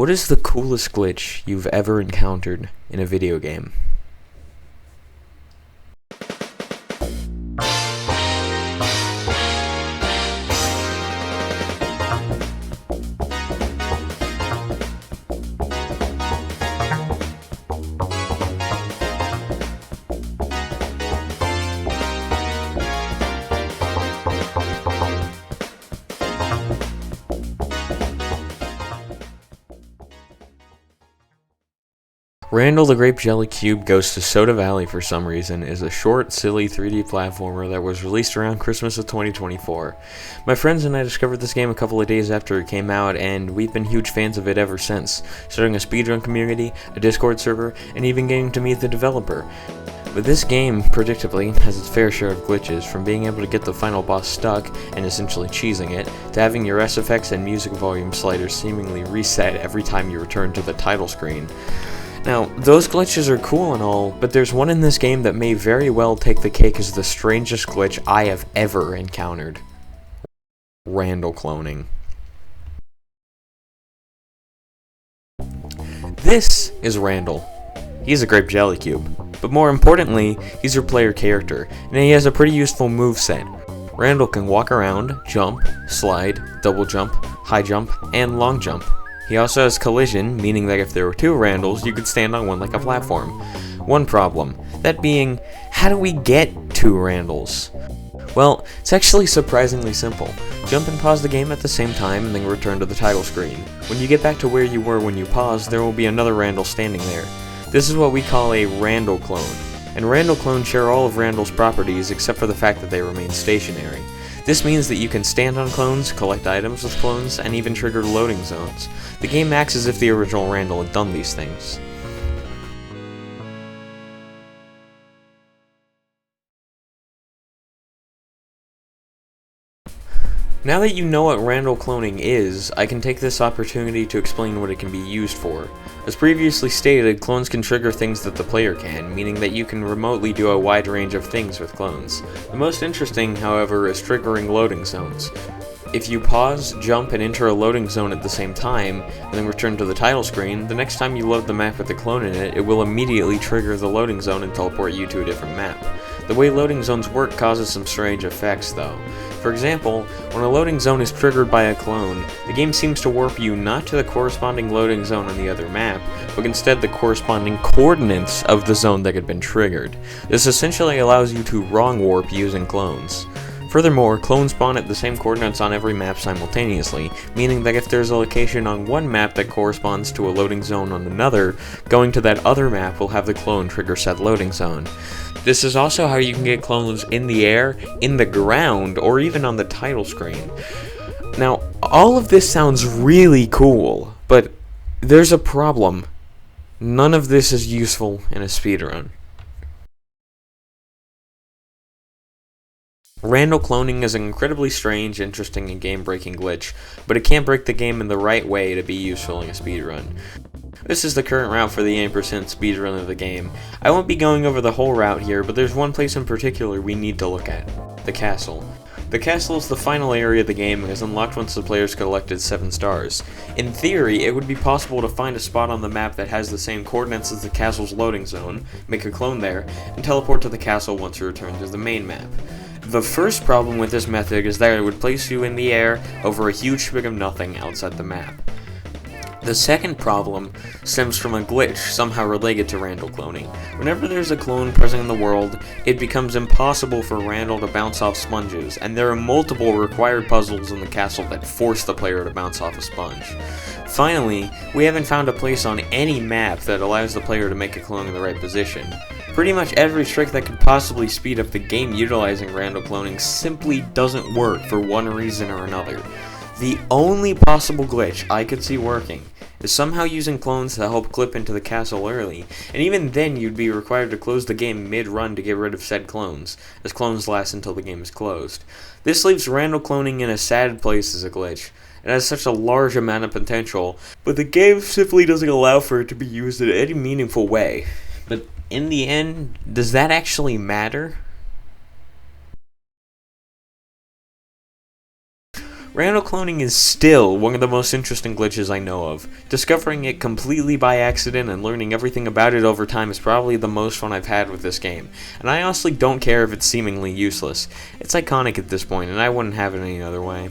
What is the coolest glitch you've ever encountered in a video game? Randall the Grape Jelly Cube Goes to Soda Valley for some reason is a short, silly 3D platformer that was released around Christmas of 2024. My friends and I discovered this game a couple of days after it came out, and we've been huge fans of it ever since, starting a speedrun community, a Discord server, and even getting to meet the developer. But this game, predictably, has its fair share of glitches, from being able to get the final boss stuck and essentially cheesing it, to having your SFX and music volume sliders seemingly reset every time you return to the title screen. Now, those glitches are cool and all, but there's one in this game that may very well take the cake as the strangest glitch I have ever encountered. Randall cloning. This is Randall. He's a grape jelly cube, but more importantly, he's your player character, and he has a pretty useful moveset. Randall can walk around, jump, slide, double jump, high jump, and long jump. He also has collision, meaning that if there were two Randalls, you could stand on one like a platform. One problem, that being, how do we get two Randalls? Well, it's actually surprisingly simple. Jump and pause the game at the same time and then return to the title screen. When you get back to where you were when you paused, there will be another Randall standing there. This is what we call a Randall clone. And Randall clones share all of Randall's properties except for the fact that they remain stationary. This means that you can stand on clones, collect items with clones, and even trigger loading zones. The game acts as if the original Randall had done these things. Now that you know what Randall cloning is, I can take this opportunity to explain what it can be used for. As previously stated, clones can trigger things that the player can, meaning that you can remotely do a wide range of things with clones. The most interesting, however, is triggering loading zones. If you pause, jump, and enter a loading zone at the same time, and then return to the title screen, the next time you load the map with the clone in it, it will immediately trigger the loading zone and teleport you to a different map. The way loading zones work causes some strange effects, though. For example, when a loading zone is triggered by a clone, the game seems to warp you not to the corresponding loading zone on the other map, but instead the corresponding coordinates of the zone that had been triggered. This essentially allows you to wrong warp using clones. Furthermore, clones spawn at the same coordinates on every map simultaneously, meaning that if there's a location on one map that corresponds to a loading zone on another, going to that other map will have the clone trigger said loading zone. This is also how you can get clones in the air, in the ground, or even on the title screen. Now, all of this sounds really cool, but there's a problem. None of this is useful in a speedrun. Randall cloning is an incredibly strange, interesting, and game-breaking glitch, but it can't break the game in the right way to be useful in a speedrun. This is the current route for the 8% speedrun of the game. I won't be going over the whole route here, but there's one place in particular we need to look at: the castle. The castle is the final area of the game and is unlocked once the players collected 7 stars. In theory, it would be possible to find a spot on the map that has the same coordinates as the castle's loading zone, make a clone there, and teleport to the castle once you return to the main map. The first problem with this method is that it would place you in the air over a huge spig of nothing outside the map. The second problem stems from a glitch somehow related to Randall cloning. Whenever there's a clone present in the world, it becomes impossible for Randall to bounce off sponges, and there are multiple required puzzles in the castle that force the player to bounce off a sponge. Finally, we haven't found a place on any map that allows the player to make a clone in the right position. Pretty much every trick that could possibly speed up the game utilizing Randall cloning simply doesn't work for one reason or another. The only possible glitch I could see working is somehow using clones to help clip into the castle early, and even then you'd be required to close the game mid-run to get rid of said clones, as clones last until the game is closed. This leaves Randall cloning in a sad place as a glitch. It has such a large amount of potential, but the game simply doesn't allow for it to be used in any meaningful way. But in the end, does that actually matter? Randall cloning is still one of the most interesting glitches I know of. Discovering it completely by accident and learning everything about it over time is probably the most fun I've had with this game, and I honestly don't care if it's seemingly useless. It's iconic at this point, and I wouldn't have it any other way.